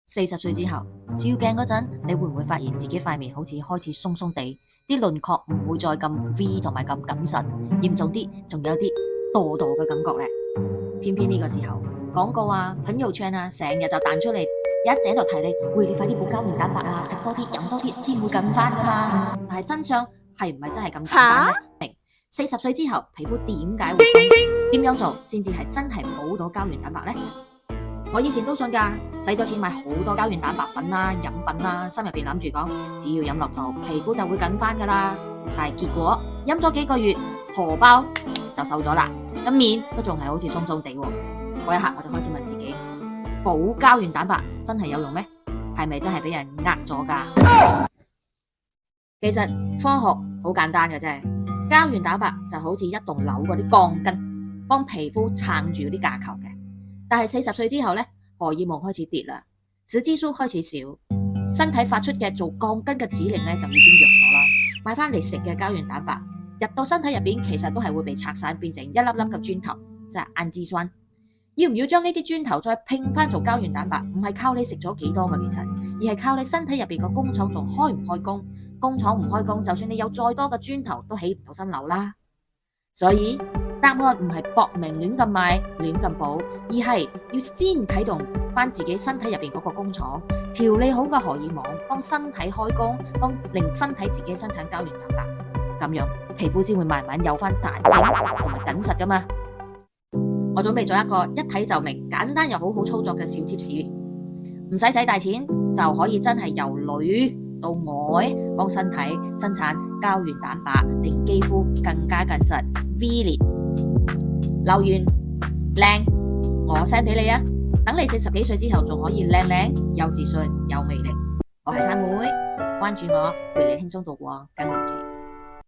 40歲之後，照鏡嗰陣，你會唔會發現自己塊面好似開始鬆鬆地，啲輪廓唔會再咁 V 同埋咁緊實，嚴重啲仲有啲墮墮嘅感覺呢？偏偏呢個時候，廣告啊、朋友圈啊，成日就彈出嚟，一整度提你，喂，你快啲補膠原蛋白啊，食多啲，飲多啲，先會緊翻噶嘛。但係真相係唔係真係咁簡單呢？40歲之後，皮膚點解會鬆？點樣做先至係真係補到膠原蛋白呢？我以前都信㗎，使咗錢買好多膠原蛋白粉啦、飲品啦，心入邊諗住講，只要飲落肚，皮膚就會緊翻㗎啦。但係結果飲咗幾個月，荷包就瘦咗啦，個面都仲係好似鬆鬆地喎。嗰一刻我就開始問自己，補膠原蛋白真係有用咩？係咪真係俾人呃咗㗎？其實科學好簡單嘅啫，膠原蛋白就好似一棟樓嗰啲鋼筋，幫皮膚撐住嗰啲架構嘅。但係40歲之後呢，荷爾蒙開始跌啦，雌激素開始少，身體發出嘅做鋼筋嘅指令呢就已經弱咗啦。買翻嚟食嘅膠原蛋白入到身體入邊，其實都係會被拆散變成一粒粒嘅磚頭，即係氨基酸。要唔要將呢啲磚頭再拼翻做膠原蛋白？唔係靠你食咗幾多嘅，其實而係靠你身體入邊個工廠仲開唔開工。工廠唔開工，就算你有再多嘅磚頭，都起唔到新樓啦。所以答案唔係搏命亂咁買、亂咁補，而係要先啟動翻自己身體入邊嗰個工廠，調理好個荷爾蒙，幫身體開工，幫令身體自己生產膠原蛋白，咁樣皮膚先會慢慢有翻彈性同埋緊實噶嘛。我準備咗一個一睇就明、簡單又好好操作嘅小貼士，唔使使大錢就可以真係由裏到外幫身體生產膠原蛋白，令肌膚更加緊實 V 裂。留言靚，我 send 俾你啊！等你40幾歲之後仲可以靚靚、有自信、有魅力。我係餐妹，關注我，陪你輕鬆度過更年期。